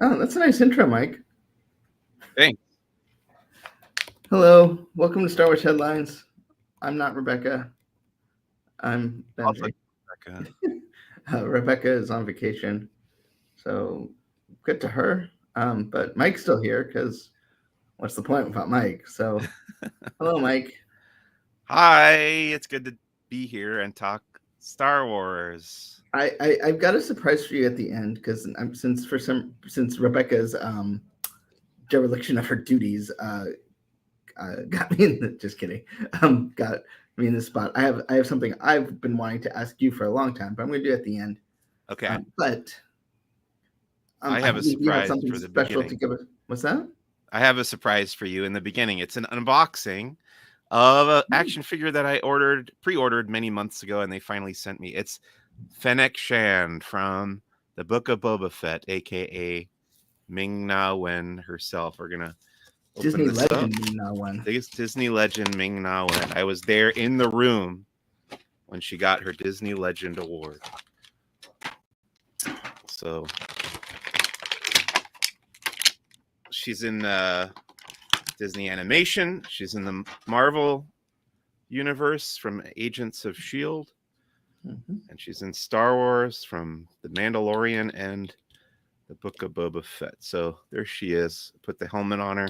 Oh, that's a nice intro, Mike. Thanks. Hello, welcome to Star Wars Headlines. I'm not Rebecca. I'm Also, Benji. Rebecca. Rebecca is on vacation, so good to her. But Mike's still here because what's the point without Mike? So, hello, Mike. Hi, it's good to be here and talk Star Wars. I've got a surprise for you at the end because since Rebecca's dereliction of her duties got me in the, just kidding got me in the spot. I have something I've been wanting to ask you for a long time, but I'm going to do it at the end. Okay, But I I have a believe you have surprise something for the special to beginning. give us. What's that? I have a surprise for you in the beginning. It's an unboxing of an action figure that I pre-ordered many months ago, and they finally sent me. It's Fennec Shand from the Book of Boba Fett, aka Ming Na Wen herself. We're gonna open Disney this up. legend now one. This Disney legend Ming Na Wen. I was there in the room when she got her Disney Legend Award. So she's in Disney Animation. She's in the Marvel universe from Agents of S.H.I.E.L.D. And she's in Star Wars from The Mandalorian and the Book of Boba Fett. So there she is. Put the helmet on her.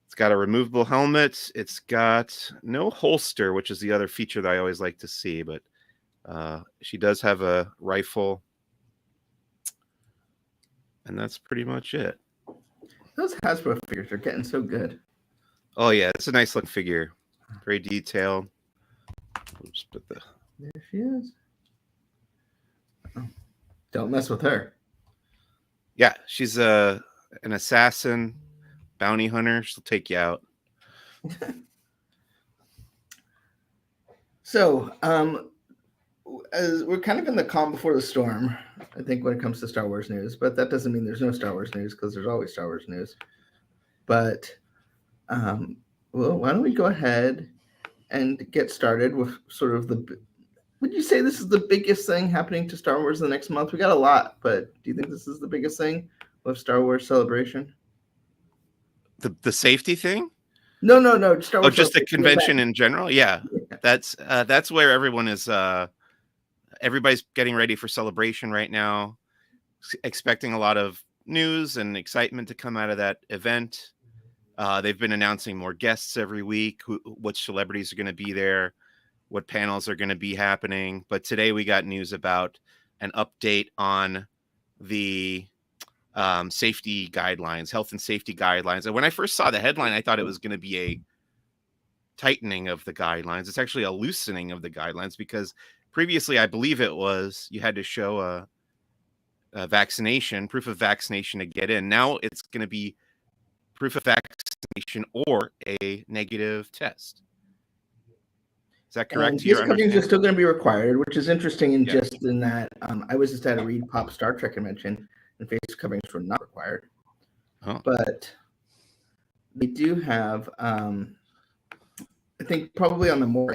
It's got a removable helmet. It's got no holster, which is the other feature that I always like to see. But she does have a rifle. And that's pretty much it. Those Hasbro figures are getting so good. Oh, yeah. It's a nice looking figure. Very detailed. Oops, put the... There she is. Oh, don't mess with her. Yeah, she's an assassin, bounty hunter. She'll take you out. So, as we're kind of in the calm before the storm, I think, when it comes to Star Wars news, but that doesn't mean there's no Star Wars news because there's always Star Wars news. But, well, why don't we go ahead and get started with sort of the. Would you say this is the biggest thing happening to Star Wars the next month? We got a lot, but do you think this is the biggest thing with Star Wars Celebration? The safety thing? No. Star Oh, Wars just the Celebration convention event. in general? Yeah. That's where everyone is everybody's getting ready for Celebration right now, expecting a lot of news and excitement to come out of that event. They've been announcing more guests every week, what celebrities are going to be there, what panels are going to be happening. But today we got news about an update on the safety guidelines, health and safety guidelines. And when I first saw the headline, I thought it was going to be a tightening of the guidelines. It's actually a loosening of the guidelines because previously, I believe it was you had to show a vaccination, proof of vaccination to get in. Now it's going to be proof of vaccination or a negative test. Is that correct And to your face coverings are understanding? still going to be required, which is interesting in Yeah. just in that I was just at a Read Pop Star Trek convention, and face coverings were not required. Oh. But they do have, I think, probably on the more,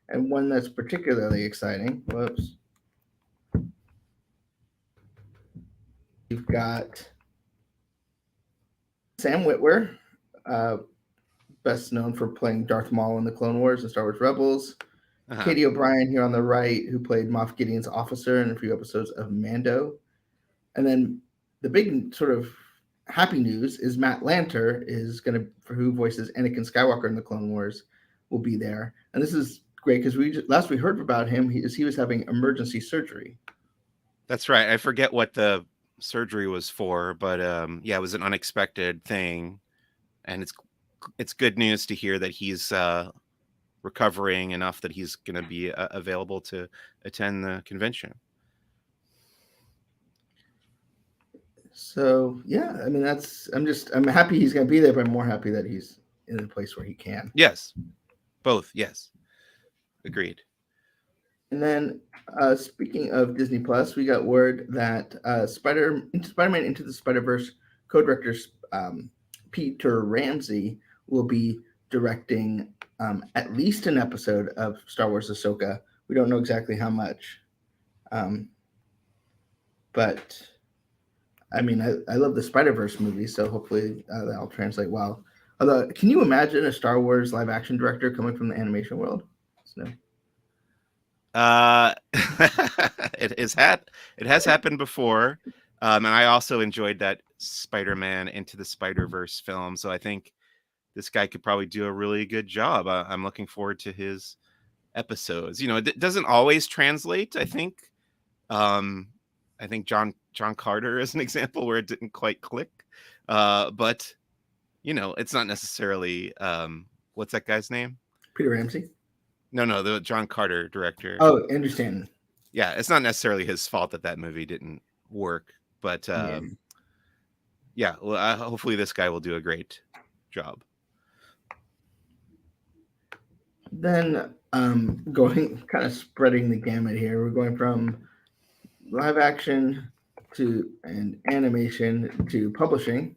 and one that's particularly exciting. Whoops. You've got Sam Witwer, uh, best known for playing Darth Maul in the Clone Wars and Star Wars Rebels. Katie O'Brien here on the right, who played Moff Gideon's officer in a few episodes of Mando. And then the big sort of happy news is Matt Lanter is going to, who voices Anakin Skywalker in the Clone Wars, will be there. And this is great because last we heard about him, he was having emergency surgery. That's right. I forget what the surgery was for, but yeah, it was an unexpected thing, and it's good news to hear that he's recovering enough that he's going to be available to attend the convention. So yeah, I mean I'm happy he's going to be there, but I'm more happy that he's in a place where he can. Yes, both. Yes, agreed. And then, speaking of Disney Plus, we got word that Spider-Man Into the Spider-Verse co-director Peter Ramsey will be directing at least an episode of Star Wars Ahsoka. We don't know exactly how much, but I mean, I love the Spider-Verse movie, so hopefully that'll translate well. Although, can you imagine a Star Wars live action director coming from the animation world? No. It has happened before, and I also enjoyed that Spider-Man Into the Spider-Verse film. So I think this guy could probably do a really good job. I'm looking forward to his episodes. It doesn't always translate. Um, I think John Carter is an example where it didn't quite click. But it's not necessarily what's that guy's name? Peter Ramsey. No, the John Carter director. Oh, understand. Yeah, it's not necessarily his fault that movie didn't work, but yeah, well, hopefully this guy will do a great job. Then going kind of spreading the gamut here, we're going from live action to and animation to publishing.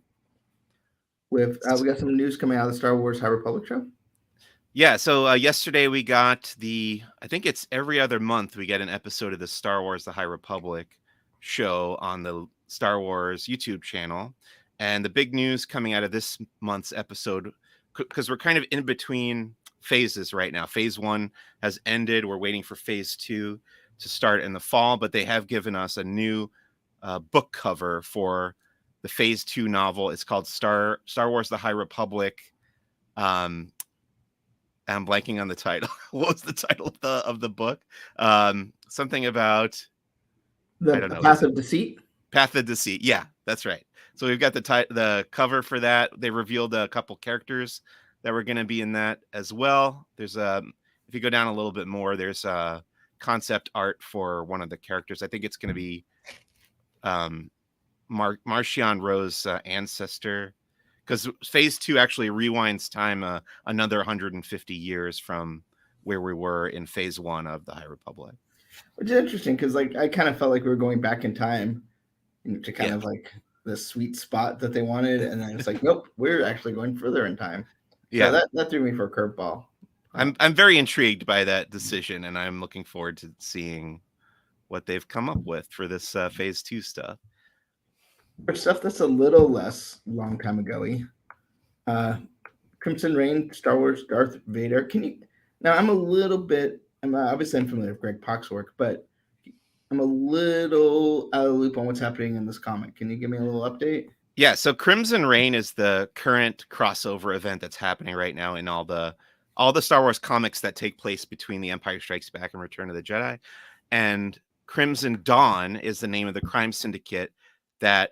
With we got some news coming out of the Star Wars High Republic show. Yeah, so yesterday we got I think it's every other month we get an episode of the Star Wars The High Republic show on the Star Wars YouTube channel. And the big news coming out of this month's episode, because we're kind of in between phases right now. Phase 1 has ended. We're waiting for Phase 2 to start in the fall, but they have given us a new book cover for the Phase 2 novel. It's called Star Wars The High Republic. I'm blanking on the title. What was the title of the book? Something about I don't know. Path of Deceit. Path of Deceit. Yeah, that's right. So we've got the cover for that. They revealed a couple characters that were going to be in that as well. There's if you go down a little bit more, there's concept art for one of the characters. I think it's going to be Marchion Ro's ancestor. Because Phase 2 actually rewinds time another 150 years from where we were in Phase 1 of the High Republic. Which is interesting because, I kind of felt like we were going back in time to kind of the sweet spot that they wanted, and then it's like, nope, we're actually going further in time. Yeah, so that threw me for a curveball. I'm very intrigued by that decision, and I'm looking forward to seeing what they've come up with for this Phase 2 stuff. For stuff that's a little less long time ago-y. Crimson Reign, Star Wars, Darth Vader. Can you? Now I'm obviously unfamiliar with Greg Pak's work, but I'm a little out of the loop on what's happening in this comic. Can you give me a little update? Yeah, so Crimson Reign is the current crossover event that's happening right now in all the Star Wars comics that take place between The Empire Strikes Back and Return of the Jedi. And Crimson Dawn is the name of the crime syndicate that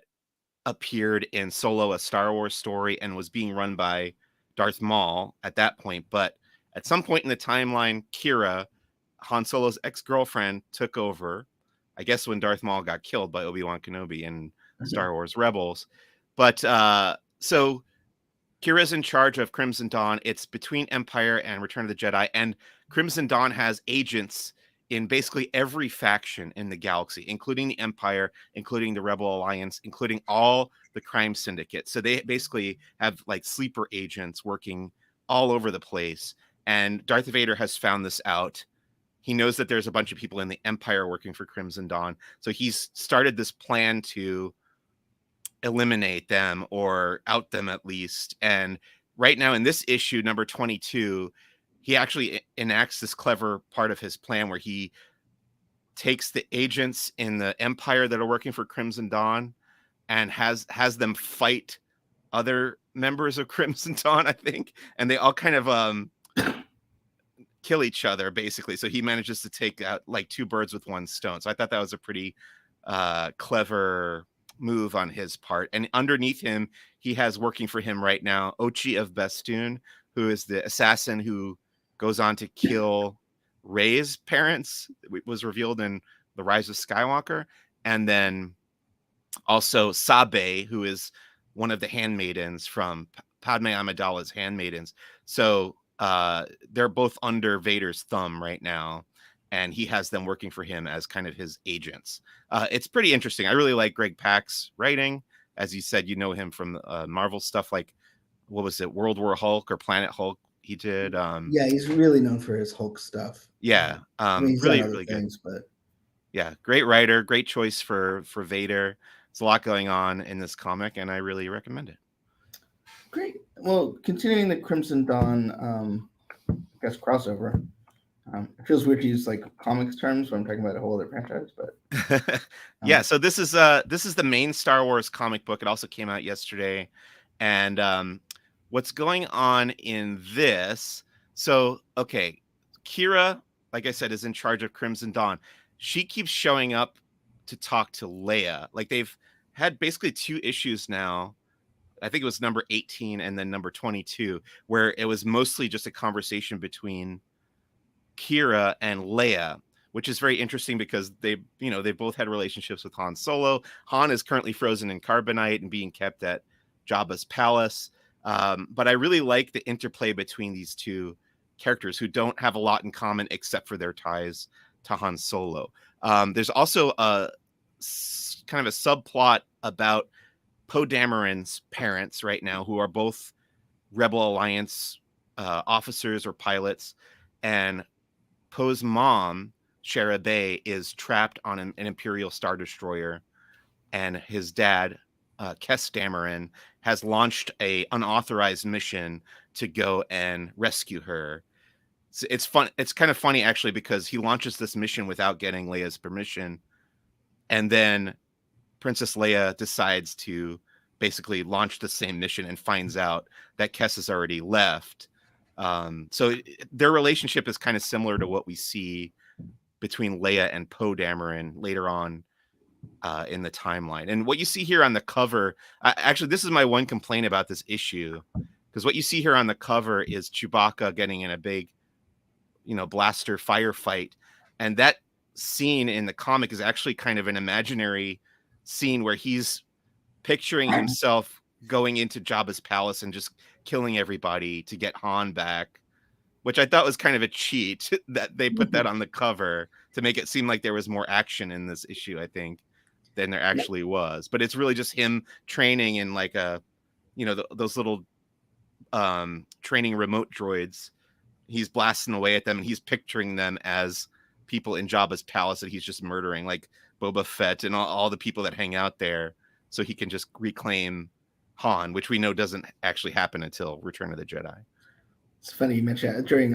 appeared in Solo, a Star Wars story, and was being run by Darth Maul at that point. But at some point in the timeline, Kira, Han Solo's ex-girlfriend, took over, I guess when Darth Maul got killed by Obi-Wan Kenobi in Star Wars Rebels. But so Kira's in charge of Crimson Dawn. It's between Empire and Return of the Jedi, and Crimson Dawn has agents in basically every faction in the galaxy, including the Empire, including the Rebel Alliance, including all the crime syndicates. So they basically have sleeper agents working all over the place. And Darth Vader has found this out. He knows that there's a bunch of people in the Empire working for Crimson Dawn. So he's started this plan to eliminate them or out them at least. And right now in this issue, number 22, he actually enacts this clever part of his plan where he takes the agents in the Empire that are working for Crimson Dawn and has them fight other members of Crimson Dawn, I think. And they all kind of kill each other, basically. So he manages to take out two birds with one stone. So I thought that was a pretty clever move on his part. And underneath him, he has working for him right now, Ochi of Bestoon, who is the assassin who goes on to kill Rey's parents. It was revealed in The Rise of Skywalker. And then also Sabe, who is one of the handmaidens from Padme Amidala's handmaidens. So they're both under Vader's thumb right now, and he has them working for him as kind of his agents. It's pretty interesting. I really like Greg Pak's writing. As you said, you know him from Marvel stuff like, what was it, World War Hulk or Planet Hulk? He did. Yeah, he's really known for his Hulk stuff. Yeah, he's really, done other really things, good. But yeah, great writer, great choice for Vader. There's a lot going on in this comic, and I really recommend it. Great. Well, continuing the Crimson Dawn, I guess crossover. It feels weird to use like comics terms when I'm talking about a whole other franchise, but Yeah, so this is the main Star Wars comic book. It also came out yesterday, and what's going on in this? So okay, Kira, like I said, is in charge of Crimson Dawn. She keeps showing up to talk to Leia. Like they've had basically 2 issues now. I think it was number 18 and then number 22, where it was mostly just a conversation between Kira and Leia, which is very interesting because they both had relationships with Han Solo. Han is currently frozen in carbonite and being kept at Jabba's palace. But I really like the interplay between these 2 characters who don't have a lot in common except for their ties to Han Solo. There's also a kind of a subplot about Poe Dameron's parents right now, who are both Rebel Alliance officers or pilots, and Poe's mom, Shara Bay, is trapped on an Imperial Star Destroyer, and his dad, Kes Dameron, has launched a unauthorized mission to go and rescue her. It's fun. It's kind of funny actually because he launches this mission without getting Leia's permission, and then Princess Leia decides to basically launch the same mission and finds out that Kes has already left. So their relationship is kind of similar to what we see between Leia and Poe Dameron later on in the timeline. And what you see here on the cover, actually, this is my one complaint about this issue, because what you see here on the cover is Chewbacca getting in a big, blaster firefight, and that scene in the comic is actually kind of an imaginary scene where he's picturing himself going into Jabba's palace and just killing everybody to get Han back, which I thought was kind of a cheat that they put that on the cover to make it seem like there was more action in this issue, I think, than there actually was. But it's really just him training in like those little training remote droids. He's blasting away at them and he's picturing them as people in Jabba's palace that he's just murdering, like Boba Fett and all the people that hang out there, so he can just reclaim Han, which we know doesn't actually happen until Return of the Jedi. It's funny you mentioned that. During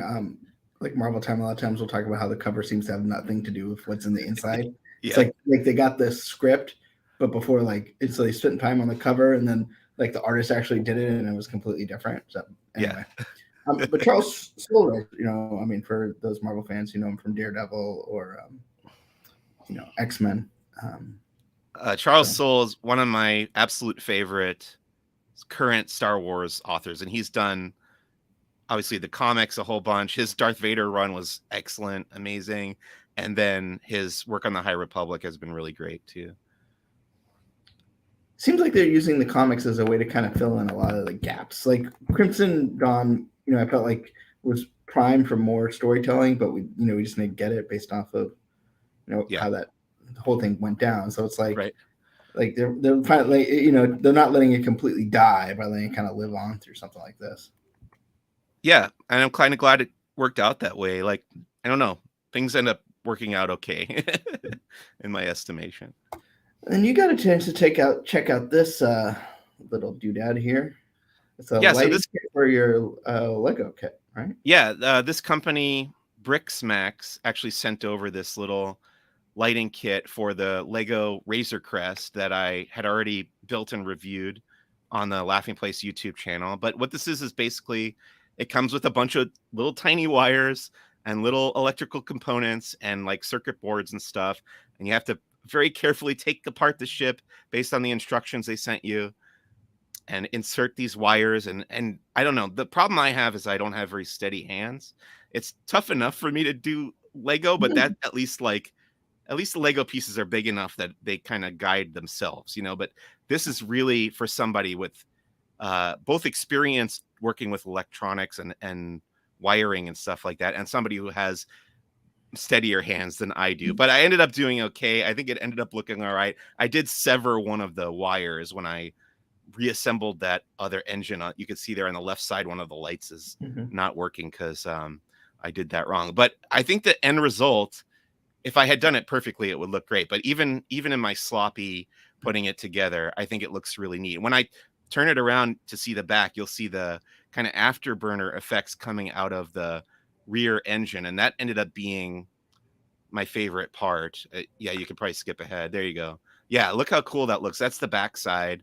like Marvel time, a lot of times we'll talk about how the cover seems to have nothing to do with what's in the inside. Yeah. It's like they got this script, but before so they spent time on the cover, and then like the artist actually did it, and it was completely different. So anyway. Yeah. But Charles Soule, for those Marvel fans, him from Daredevil or X-Men. Charles Soule is one of my absolute favorite current Star Wars authors, and he's done obviously the comics a whole bunch. His Darth Vader run was excellent, amazing, and then his work on the High Republic has been really great too. Seems like they're using the comics as a way to kind of fill in a lot of the gaps. Like Crimson Dawn, I felt like was primed for more storytelling, but we just didn't get it based off of how that the whole thing went down. So it's like, right. Like they're finally, they're not letting it completely die by letting it kind of live on through something like this. Yeah, and I'm kind of glad it worked out that way. Like, I don't know, things end up working out okay in my estimation. And you got a chance to check out this little doodad here. It's a lighting kit for your Lego kit, right? Yeah, this company Brixmax actually sent over this little lighting kit for the Lego Razor Crest that I had already built and reviewed on the Laughing Place YouTube channel. But what this is basically, it comes with a bunch of little tiny wires and little electrical components and like circuit boards and stuff. And you have to very carefully take apart the ship based on the instructions they sent you and insert these wires. And I don't know, the problem I have is I don't have very steady hands. It's tough enough for me to do Lego, but that at least the Lego pieces are big enough that they kind of guide themselves, but this is really for somebody with both experience working with electronics and wiring and stuff like that, and somebody who has steadier hands than I do. But I ended up doing okay. I think it ended up looking all right. I did sever one of the wires when I reassembled that other engine. You can see there on the left side, one of the lights is not working because I did that wrong. But I think the end result if I had done it perfectly, it would look great. But even in my sloppy putting it together, I think it looks really neat. When I turn it around to see the back, you'll see the kind of afterburner effects coming out of the rear engine, and that ended up being my favorite part. Yeah, you could probably skip ahead. There you go. Yeah, look how cool that looks. That's the backside.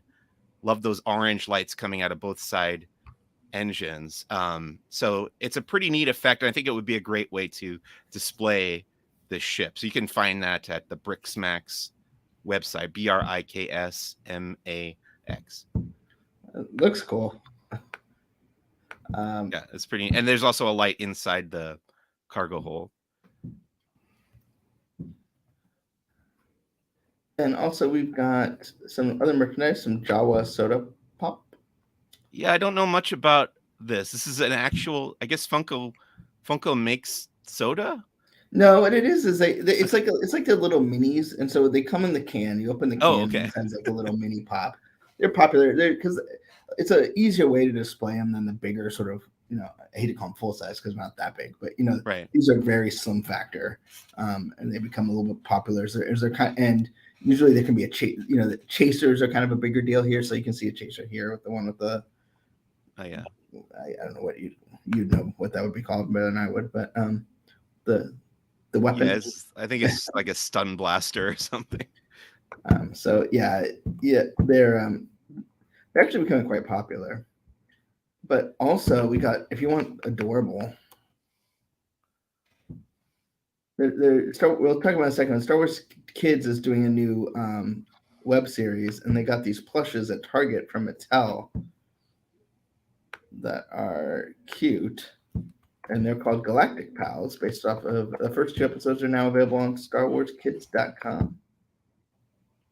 Love those orange lights coming out of both side engines. So it's a pretty neat effect. And I think it would be a great way to display the ship. So you can find that at the Bricksmax website, BRIKSMAX. Looks cool. Yeah, it's pretty. And there's also a light inside the cargo hold. And also we've got some other merchandise, some Jawa Soda Pop. Yeah, I don't know much about this. This is an actual, I guess Funko makes soda. No, what it is it's like the little minis, and so they come in the can. You open the can, okay. And it sounds like a little mini pop. They're popular because it's an easier way to display them than the bigger sort of, I hate to call them full size because they're not that big, but right. These are very slim factor, and they become a little bit popular as they're and usually there can be the chasers are kind of a bigger deal here, so you can see a chaser here with the one with the. Oh yeah. I don't know what you'd know what that would be called better than I would, but the weapon. Yeah, I think it's like a stun blaster or something. So yeah, they're actually becoming quite popular. But also we got, if you want adorable, we'll talk about in a second. Star Wars Kids is doing a new web series, and they got these plushes at Target from Mattel that are cute. And they're called Galactic Pals, based off of the first 2 episodes are now available on StarWarsKids.com.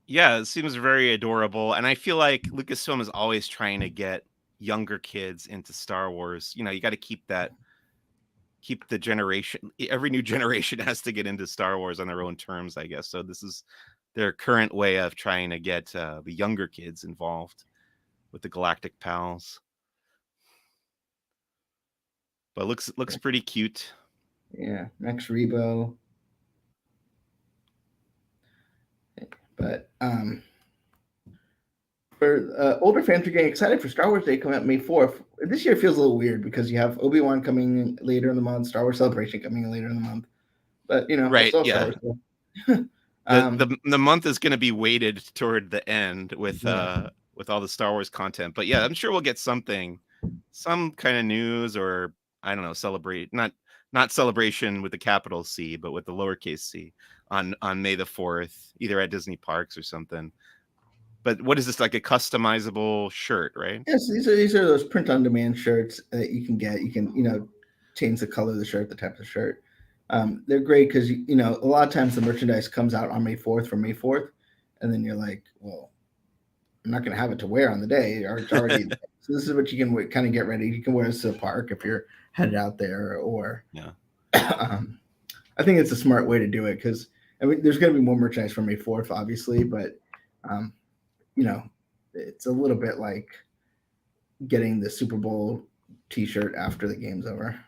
Yeah, it seems very adorable. And I feel like Lucasfilm is always trying to get younger kids into Star Wars. You got to keep the generation. Every new generation has to get into Star Wars on their own terms, I guess. So this is their current way of trying to get the younger kids involved with the Galactic Pals. But looks pretty cute. Yeah, Max Rebo. But for older fans are getting excited for Star Wars Day coming up May 4th. This year feels a little weird because you have Obi-Wan coming later in the month, Star Wars Celebration coming later in the month. But right, yeah. The month is going to be weighted toward the end with all the Star Wars content. But yeah, I'm sure we'll get some kind of news, or I don't know, not celebration with the capital C, but with the lowercase c on May the 4th, either at Disney Parks or something. But what is this, like a customizable shirt, right? Yes, these are those print-on-demand shirts that you can get. You can change the color of the shirt, the type of shirt. They're great because a lot of times the merchandise comes out on May 4th for May 4th, and then you're like, well, I'm not going to have it to wear on the day. It's already. So this is what you can kind of get ready. You can wear this to the park if you're headed out there, or yeah. I think it's a smart way to do it because there's going to be more merchandise for May 4th, obviously, but it's a little bit like getting the Super Bowl T-shirt after the game's over.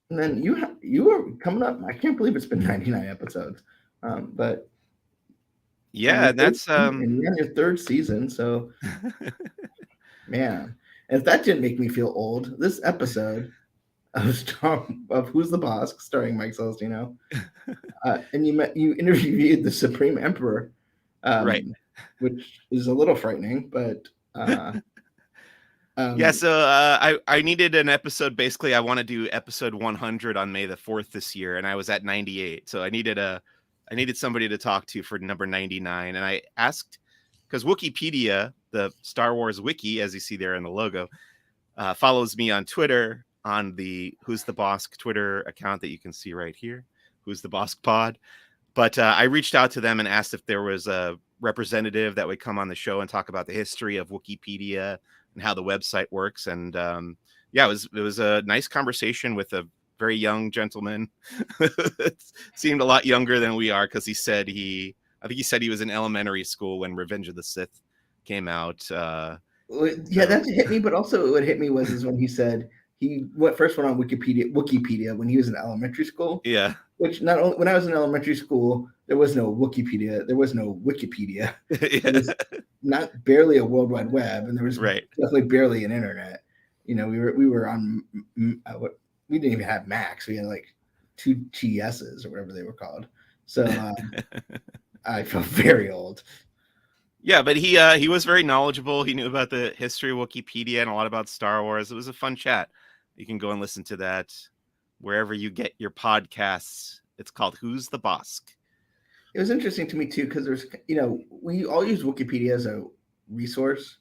And then you are coming up. I can't believe it's been 99 episodes, but yeah, that's and you're on your 3rd season, so man. And if that didn't make me feel old, this episode of Who's the Boss, starring Mike Celestino, and you interviewed the Supreme Emperor, right, which is a little frightening, but yeah. So I needed an episode. Basically, I want to do episode 100 on May the 4th this year, and I was at 98, so I needed somebody to talk to for number 99, and I asked, because Wikipedia, the Star Wars wiki, as you see there in the logo, follows me on Twitter on the Who's the Boss Twitter account that you can see right here, Who's the Boss Pod. But I reached out to them and asked if there was a representative that would come on the show and talk about the history of Wikipedia and how the website works. And yeah, it was a nice conversation with a very young gentleman. Seemed a lot younger than we are, because I think he said he was in elementary school when Revenge of the Sith came out. Yeah, that hit me. But also what hit me was when he said he first went on Wikipedia when he was in elementary school. Yeah. Which not only when I was in elementary school, there was no Wikipedia, there was no Wikipedia. There was not barely a World Wide Web, and there was definitely barely an internet. You know, we were on we didn't even have Macs. We had like 2 TSs or whatever they were called. So I feel very old. Yeah, but he was very knowledgeable. He knew about the history of Wikipedia and a lot about Star Wars. It was a fun chat. You can go and listen to that wherever you get your podcasts. It's called Who's the Bosk? It was interesting to me too, because there's, you know, we all use Wikipedia as a resource.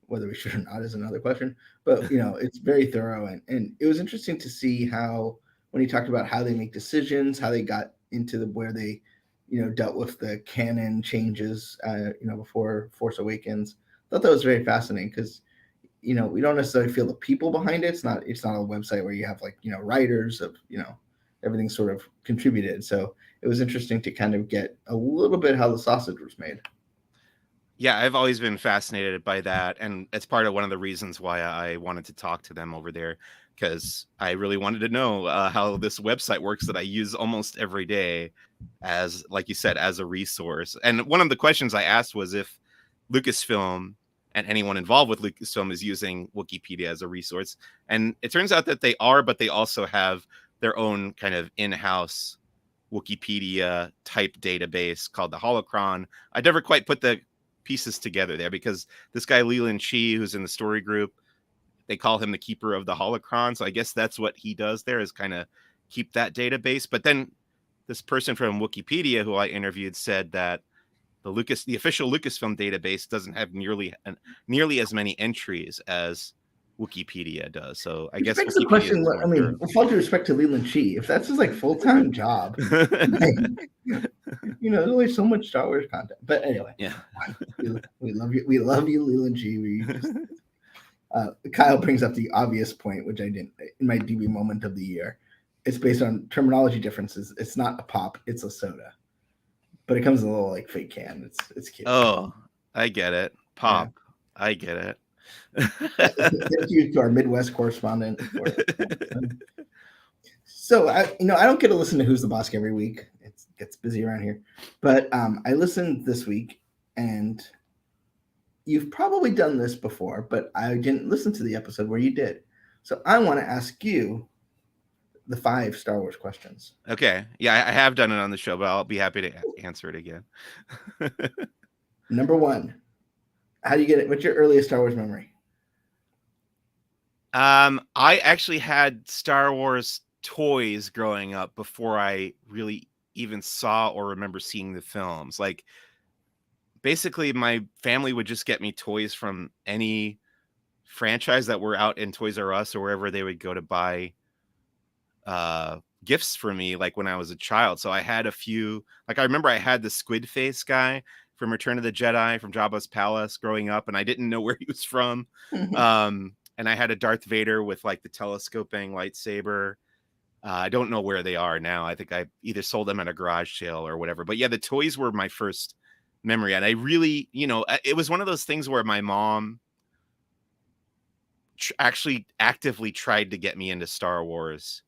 Whether we should or not is another question. But, you know, it's very thorough. And it was interesting to see how, when he talked about how they make decisions, how they got into where they, you know, dealt with the canon changes, you know, before Force Awakens. I thought that was very fascinating because, you know, we don't necessarily feel the people behind it. It's not a website where you have like, you know, writers of, you know, everything sort of contributed. So it was interesting to kind of get a little bit how the sausage was made. Yeah, I've always been fascinated by that. And it's part of one of the reasons why I wanted to talk to them over there, because I really wanted to know how this website works that I use almost every day as, like you said, as a resource. And one of the questions I asked was if Lucasfilm and anyone involved with Lucasfilm is using Wikipedia as a resource. And it turns out that they are, but they also have their own kind of in-house Wikipedia type database called the Holocron. I never quite put the pieces together there because this guy Leland Chi, who's in the story group, they call him the keeper of the Holocron. So I guess that's what he does there, is kind of keep that database. But then this person from Wikipedia who I interviewed said that the official Lucasfilm database doesn't have nearly as many entries as Wikipedia does. So I guess begs the question. I mean, with all due respect to Leland Chi, if that's his like full-time job, you know, there's only so much Star Wars content. But anyway, yeah, we love you. We love you, Leland Chi. We just, Kyle brings up the obvious point, which I didn't in my DB moment of the year. It's based on terminology differences. It's not a pop; it's a soda, but it comes in a little like fake can. It's cute. Oh, I get it. Pop. Yeah. I get it. Thank you to our Midwest correspondent. So I don't get to listen to Who's the Bosk every week. It gets busy around here, but I listened this week, and you've probably done this before, but I didn't listen to the episode where you did. So I want to ask you the 5 Star Wars questions. Okay. Yeah, I have done it on the show, but I'll be happy to answer it again. Number 1, how do you get it? What's your earliest Star Wars memory? I actually had Star Wars toys growing up before I really even saw or remember seeing the films. Like, basically, my family would just get me toys from any franchise that were out in Toys R Us or wherever they would go to buy gifts for me, like when I was a child. So I had a few, like I remember I had the squid face guy from Return of the Jedi from Jabba's palace growing up, and I didn't know where he was from. And I had a Darth Vader with like the telescoping lightsaber. I don't know where they are now. I think I either sold them at a garage sale or whatever. But yeah, the toys were my first memory. And I really, you know, it was one of those things where my mom actually actively tried to get me into Star Wars.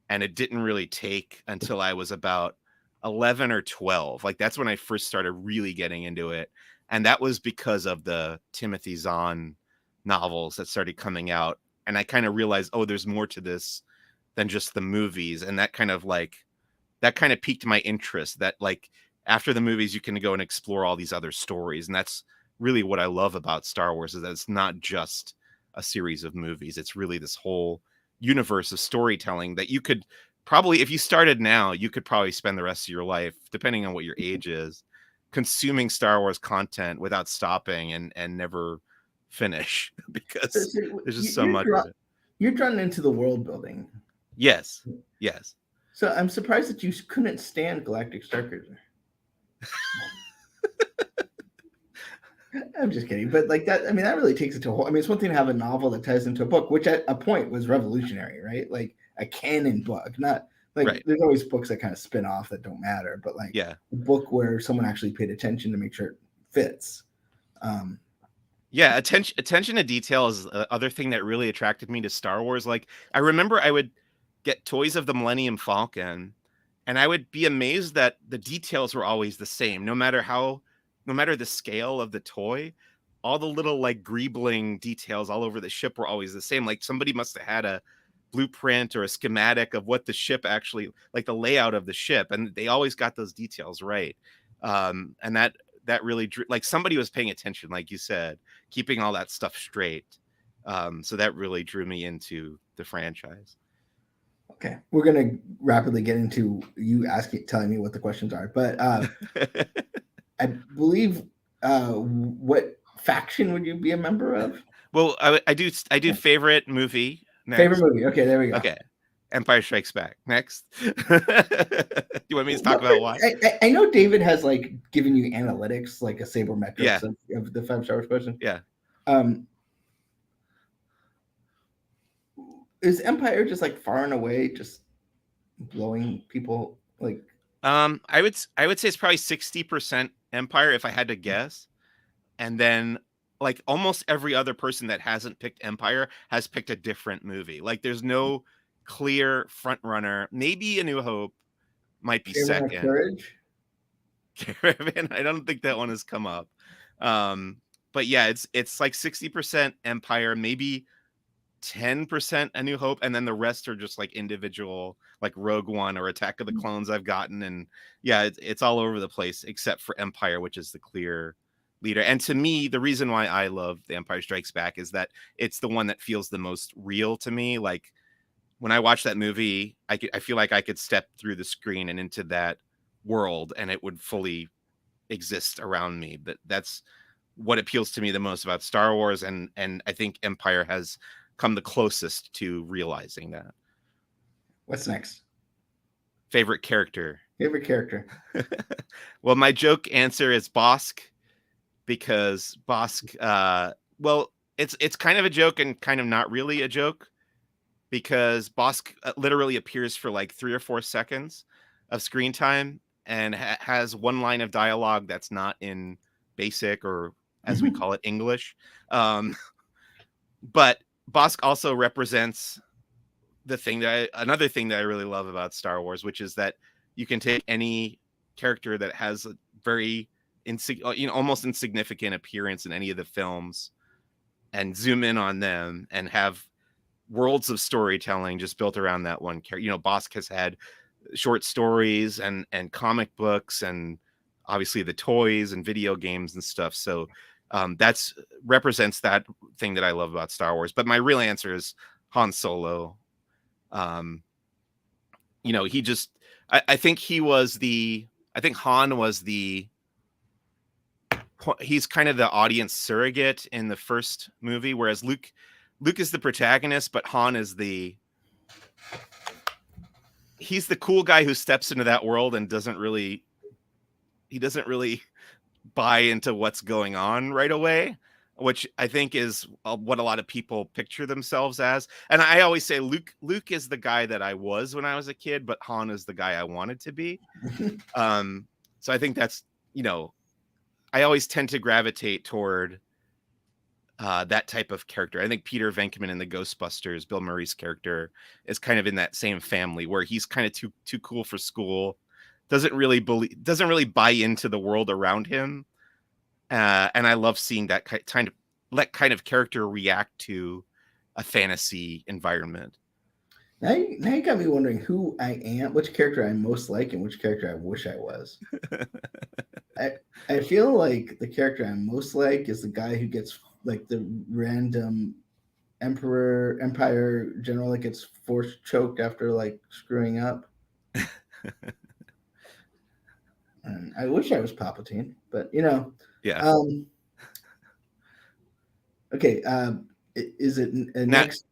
And it didn't really take until I was about 11 or 12. Like, that's when I first started really getting into it. And that was because of the Timothy Zahn novels that started coming out. And I kind of realized, oh, there's more to this than just the movies. And that kind of piqued my interest, that like after the movies, you can go and explore all these other stories. And that's really what I love about Star Wars, is that it's not just a series of movies. It's really this whole universe of storytelling that you could probably, if you started now, you could probably spend the rest of your life, depending on what your age is, consuming Star Wars content without stopping and never finish, because there's just so much of it. You're drawn into the world building. Yes. So I'm surprised that you couldn't stand Galactic Starcruiser. I'm just kidding, but like that, I mean, that really takes it to a whole. I mean, it's one thing to have a novel that ties into a book, which at a point was revolutionary, right? Like a canon book, not like right. There's always books that kind of spin off that don't matter, but like a book where someone actually paid attention to make sure it fits. Yeah, attention to detail is the other thing that really attracted me to Star Wars. Like, I remember I would get toys of the Millennium Falcon, and I would be amazed that the details were always the same, no matter the scale of the toy, all the little like greebling details all over the ship were always the same. Like somebody must have had a blueprint or a schematic of what the ship actually like the layout of the ship, and they always got those details right. And that really like somebody was paying attention, like you said, keeping all that stuff straight. So that really drew me into the franchise. Okay, we're gonna rapidly get into you telling me what the questions are, but I believe what faction would you be a member of? Well, I do favorite movie Favorite next. movie? Okay, there we go. Okay, Empire Strikes Back next. You want me to talk about why? I know David has like given you analytics, like a sabermetrics Yeah. of the 5 Star Wars question. Yeah. Is Empire just like far and away just blowing people like? I would say it's probably 60% Empire if I had to guess, and then like almost every other person that hasn't picked Empire has picked a different movie. Like there's no clear front runner. Maybe A New Hope might be Caravan of second. Courage? Caravan, I don't think that one has come up. But yeah, it's like 60% Empire, maybe 10% A New Hope, and then the rest are just like individual, like Rogue One or Attack of the Clones I've gotten, and yeah, it's all over the place except for Empire, which is the clear leader. And to me, the reason why I love The Empire Strikes Back is that it's the one that feels the most real to me. Like when I watch that movie, I feel like I could step through the screen and into that world, and it would fully exist around me. But that's what appeals to me the most about Star Wars, and I think Empire has come the closest to realizing that. What's next? Favorite character? Favorite character? Well, my joke answer is Bosk, because Bosk, well, it's kind of a joke and kind of not really a joke, because Bosk literally appears for like 3 or 4 seconds of screen time and has one line of dialogue that's not in basic, or as we call it, English. But Bosk also represents another thing that I really love about Star Wars, which is that you can take any character that has a very almost insignificant appearance in any of the films and zoom in on them and have worlds of storytelling just built around that one character. Bosk has had short stories and comic books, and obviously the toys and video games and stuff. So that's represents that thing that I love about Star Wars. But my real answer is Han Solo. He just, I think Han was he's kind of the audience surrogate in the first movie, whereas Luke is the protagonist, but Han is he's the cool guy who steps into that world and doesn't really buy into what's going on right away, which I think is what a lot of people picture themselves as. And I always say Luke is the guy that I was when I was a kid, but Han is the guy I wanted to be. So I think that's, I always tend to gravitate toward that type of character. I think Peter Venkman in the Ghostbusters, Bill Murray's character, is kind of in that same family where he's kind of too cool for school, doesn't really buy into the world around him, and I love seeing that kind of character react to a fantasy environment. Now you got me wondering who I am, which character I most like, and which character I wish I was. I feel like the character I most like is the guy who gets like the random empire general that gets force choked after like screwing up. And I wish I was Palpatine, but yeah. Okay, is it next?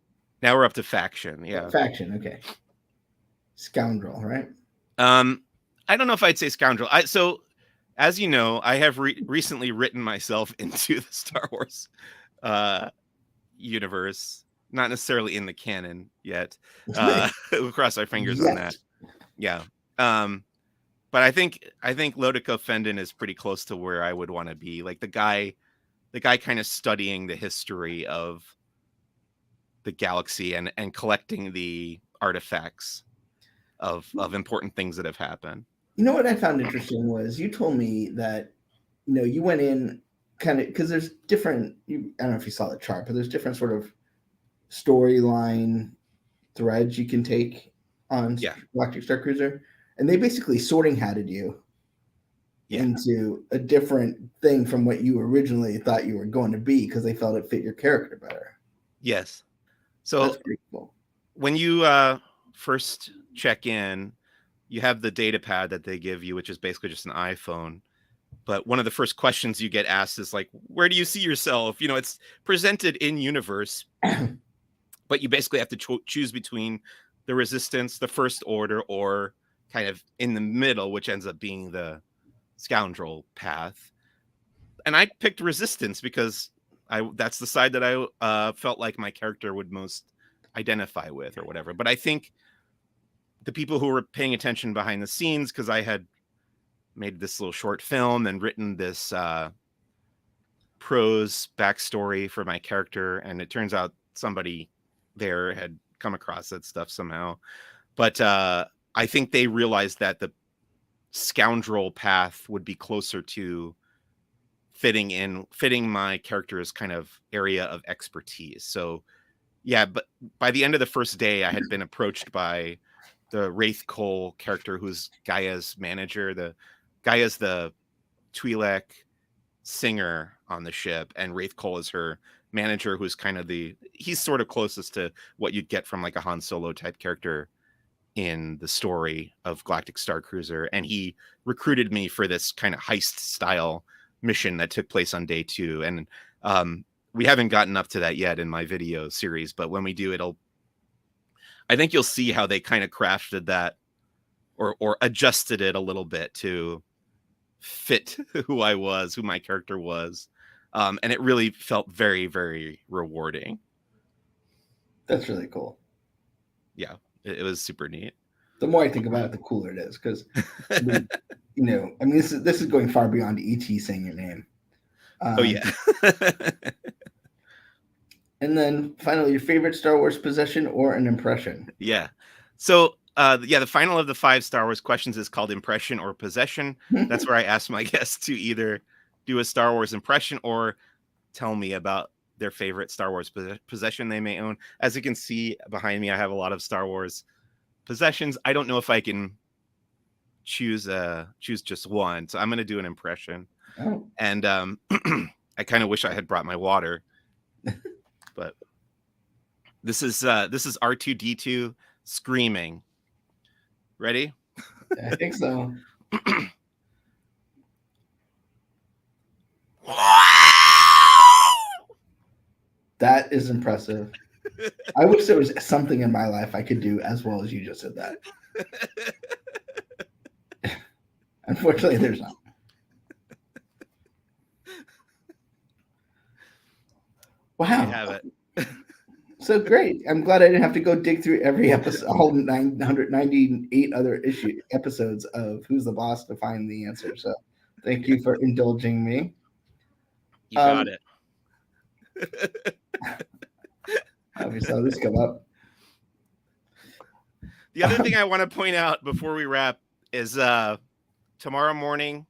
Now we're up to faction. Yeah, faction. Okay, scoundrel, right? I don't know if I'd say scoundrel. So, as you know, I have recently written myself into the Star Wars universe, not necessarily in the canon yet. We'll cross our fingers on that. Yeah. But I think Lodico Fendon is pretty close to where I would want to be. Like the guy the guy kind of studying the history of the galaxy and collecting the artifacts of important things that have happened. You know what I found interesting was you told me that, you went in kind of because there's different. I don't know if you saw the chart, but there's different sort of storyline threads you can take on Galactic Star Cruiser, and they basically sorting hatted you into a different thing from what you originally thought you were going to be because they felt it fit your character better. Yes. So that's pretty cool. When you first check in, you have the data pad that they give you, which is basically just an iPhone. But one of the first questions you get asked is like, where do you see yourself? It's presented in universe, but you basically have to choose between the Resistance, the First Order, or kind of in the middle, which ends up being the scoundrel path. And I picked Resistance because that's the side that I felt like my character would most identify with or whatever. But I think the people who were paying attention behind the scenes, because I had made this little short film and written this prose backstory for my character, and it turns out somebody there had come across that stuff somehow. But I think they realized that the scoundrel path would be closer to fitting my character's kind of area of expertise. So yeah, but by the end of the first day, I had been approached by the Wraith Cole character, who's Gaia's manager. Gaia's the Twi'lek singer on the ship, and Wraith Cole is her manager, who's kind of he's sort of closest to what you'd get from like a Han Solo type character in the story of Galactic Star Cruiser. And he recruited me for this kind of heist style mission that took place on day 2. And we haven't gotten up to that yet in my video series, but when we do, I think you'll see how they kind of crafted that or adjusted it a little bit to fit who my character was. And it really felt very, very rewarding. That's really cool. Yeah, it was super neat. The more I think about it, the cooler it is, because this is going far beyond ET saying your name. Oh yeah. And then finally, your favorite Star Wars possession or an impression? Yeah. So the final of the 5 Star Wars questions is called impression or possession. That's where I ask my guests to either do a Star Wars impression or tell me about their favorite Star Wars possession they may own. As you can see behind me, I have a lot of Star Wars possessions. I don't know if I can choose just one, so I'm going to do an impression. Oh. And I kind of wish I had brought my water, but this is R2-D2 screaming. Ready? I think so. That is impressive. I wish there was something in my life I could do as well as you just did that. Unfortunately, there's not. Wow. You have it. So great. I'm glad I didn't have to go dig through every episode, all 998 other episodes of Who's the Boss to find the answer. So thank you for indulging me. You got it. Obviously, saw this come up. The other thing I want to point out before we wrap is tomorrow morning,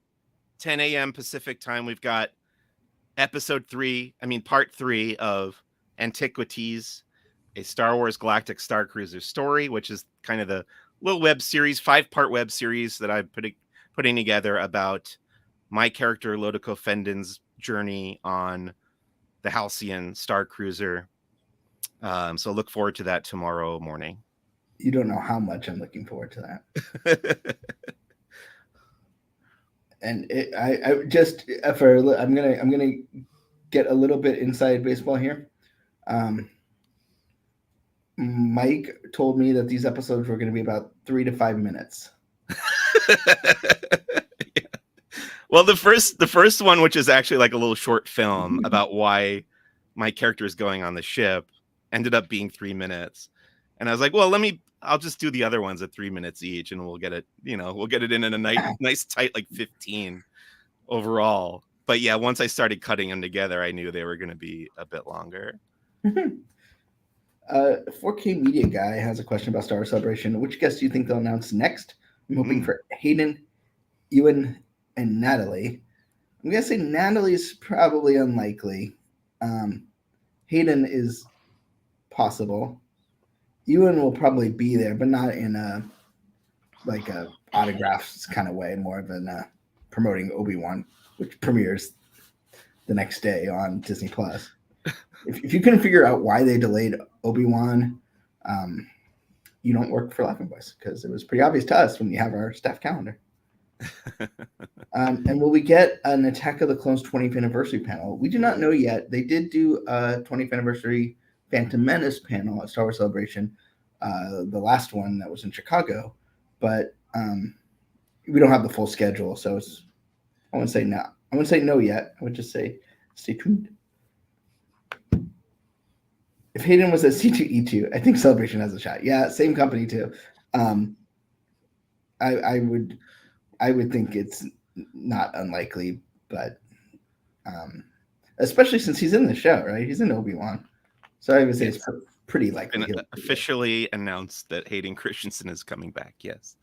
10 a.m. Pacific time, we've got part 3 of Antiquities, a Star Wars Galactic Star Cruiser story, which is kind of the little web series, 5-part web series that I'm putting together about my character, Lodico Fenden's journey on the Halcyon Star Cruiser. So look forward to that tomorrow morning. You don't know how much I'm looking forward to that. And I'm gonna get a little bit inside baseball here. Mike told me that these episodes were going to be about 3 to 5 minutes. Yeah. Well, the first one, which is actually like a little short film about why my character is going on the ship, ended up being 3 minutes. And I was like, well, I'll just do the other ones at 3 minutes each, and we'll get it in a nice tight, like 15 overall. But yeah, once I started cutting them together, I knew they were going to be a bit longer. 4K Media Guy has a question about Star Wars Celebration. Which guests do you think they'll announce next? I'm hoping for Hayden, Ewan, and Natalie. I'm going to say Natalie's probably unlikely. Hayden is possible. Ewan will probably be there, but not in a autographs kind of way, more of an promoting Obi-Wan, which premieres the next day on Disney Plus. If you couldn't figure out why they delayed Obi-Wan, you don't work for Laughing Boys, because it was pretty obvious to us when you have our staff calendar. And will we get an Attack of the Clones 20th anniversary panel? We do not know yet. They did do a 20th anniversary Phantom Menace panel at Star Wars Celebration, the last one that was in Chicago, but we don't have the full schedule, so I wouldn't say no. I wouldn't say no yet. I would just say stay tuned. If Hayden was at C2E2, I think Celebration has a shot. Yeah, same company too. I would think it's not unlikely, but especially since he's in the show, right? He's in Obi-Wan, so I would say it's pretty likely. Been officially announced that Hayden Christensen is coming back. Yes.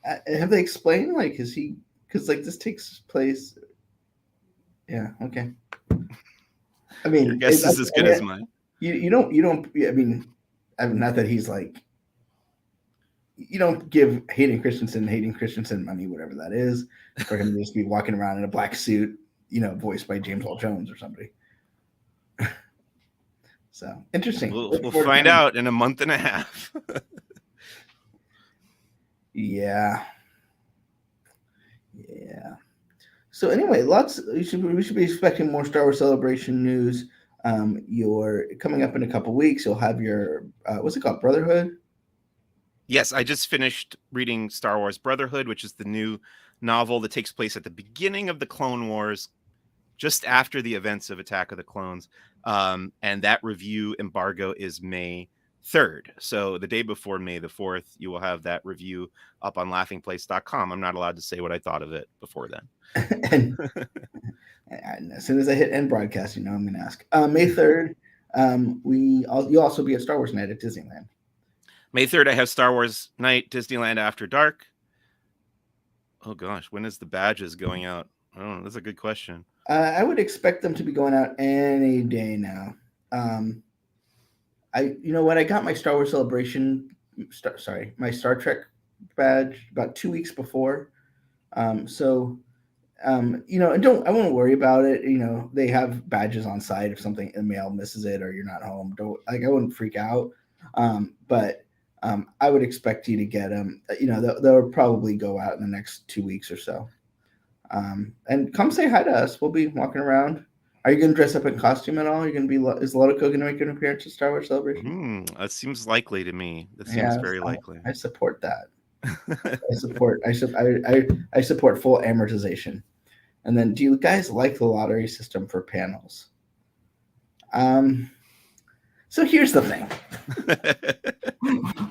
Have they explained is he? Because this takes place. Yeah. Okay. I mean, your guess is as good as mine. You don't. I mean, not that he's you don't give Hayden Christensen money, whatever that is, for him to just be walking around in a black suit, voiced by James Earl Jones or somebody. So interesting. We'll find out in a month and a half. Yeah. So anyway, we should be expecting more Star Wars Celebration news. You're coming up in a couple weeks. You'll have your what's it called, Brotherhood? Yes, I just finished reading Star Wars Brotherhood, which is the new novel that takes place at the beginning of the Clone Wars, just after the events of Attack of the Clones. And that review embargo is May 3rd. So the day before May the 4th, you will have that review up on laughingplace.com. I'm not allowed to say what I thought of it before then. And as soon as I hit end broadcast, I'm going to ask. May 3rd, you'll also be at Star Wars Night at Disneyland. May 3rd, I have Star Wars Night, Disneyland After Dark. Oh gosh, when is the badges going out? I don't know. That's a good question. I would expect them to be going out any day now. I got my Star Wars Celebration, my Star Trek badge about 2 weeks before. I won't worry about it. They have badges on site if something in the mail misses it or you're not home. I wouldn't freak out. But I would expect you to get them. They'll probably go out in the next 2 weeks or so. And come say hi to us. We'll be walking around. Are you going to dress up in costume at all? Is Lotoko going to make an appearance at Star Wars Celebration? That seems likely to me. That seems very likely. I support that. I support full amortization. And then, do you guys like the lottery system for panels? So here's the thing.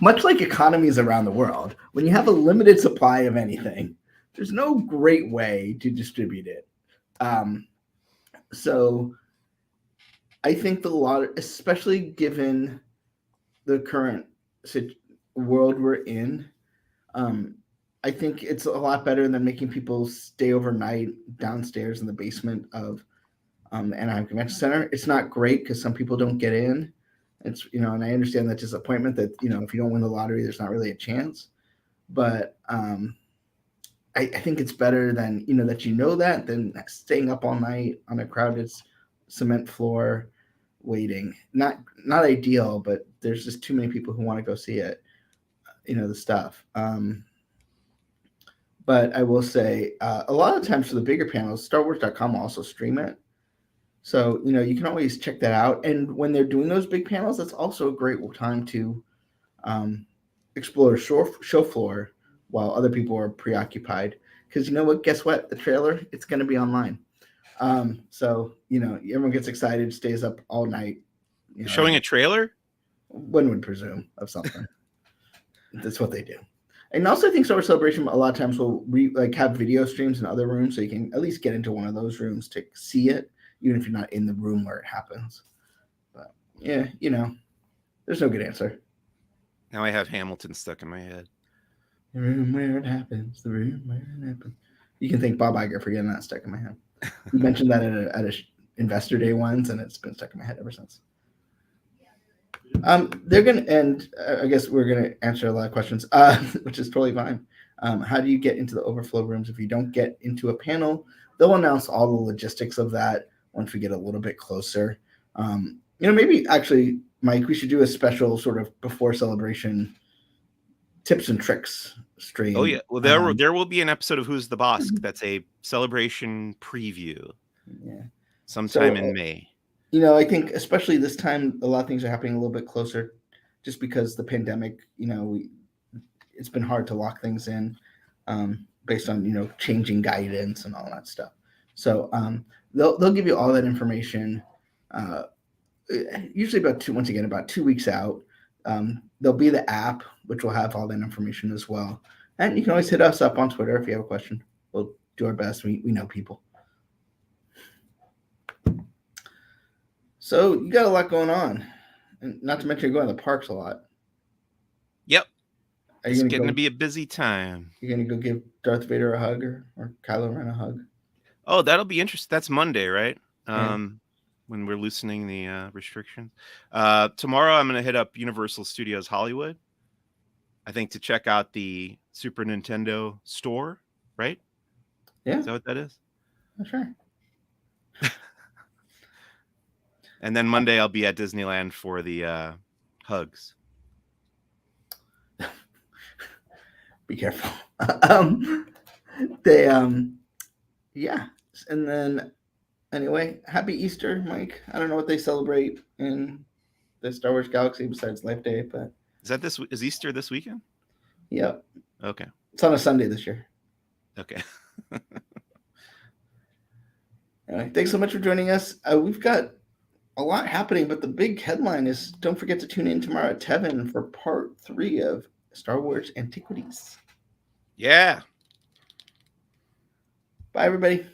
Much like economies around the world, when you have a limited supply of anything, there's no great way to distribute it. So I think the lottery, especially given the current world we're in, I think it's a lot better than making people stay overnight downstairs in the basement of the Anaheim Convention Center. It's not great because some people don't get in. It's, and I understand that disappointment that, if you don't win the lottery, there's not really a chance. But I think it's better than, that than staying up all night on a crowded cement floor waiting. Not ideal, but there's just too many people who want to go see it, the stuff. But I will say a lot of times for the bigger panels, StarWars.com will also stream it. So, you can always check that out. And when they're doing those big panels, that's also a great time to explore show floor while other people are preoccupied. Because you know what? Guess what? The trailer, it's going to be online. So, everyone gets excited, stays up all night. Showing a trailer? One would presume of something. That's what they do. And also, I think Star Wars Celebration a lot of times will have video streams in other rooms, so you can at least get into one of those rooms to see it, even if you're not in the room where it happens. But yeah, there's no good answer. Now I have Hamilton stuck in my head. The room where it happens. The room where it happens. You can thank Bob Iger for getting that stuck in my head. We mentioned that at a Investor Day once, and it's been stuck in my head ever since. They're gonna, and I guess we're gonna answer a lot of questions, which is totally fine. How do you get into the overflow rooms if you don't get into a panel? They'll announce all the logistics of that once we get a little bit closer. Maybe actually, Mike, we should do a special sort of before celebration tips and tricks stream. Oh yeah, well there will be an episode of Who's the Boss that's a celebration preview. Yeah, sometime in May. I think especially this time, a lot of things are happening a little bit closer, just because the pandemic. It's been hard to lock things in, based on changing guidance and all that stuff. So they'll give you all that information. Usually about 2 weeks out. There'll be the app, which will have all that information as well. And you can always hit us up on Twitter if you have a question. We'll do our best. We know people. So you got a lot going on. And not to mention you're going to the parks a lot. Yep. It's getting to be a busy time. You're going to go give Darth Vader a hug or Kylo Ren a hug? Oh, that'll be interesting. That's Monday, right? Yeah. When we're loosening the restrictions. Tomorrow I'm going to hit up Universal Studios Hollywood, I think, to check out the Super Nintendo store, right? Yeah. Is that what that is? Sure. And then Monday I'll be at Disneyland for the hugs. Be careful. Yeah. And then anyway, happy Easter, Mike. I don't know what they celebrate in the Star Wars galaxy besides Life Day, but is Easter this weekend? Yep. Okay. It's on a Sunday this year. Okay. Anyway, thanks so much for joining us. We've got a lot happening, but the big headline is don't forget to tune in tomorrow at 7 for part 3 of Star Wars Antiquities. Yeah. Bye, everybody.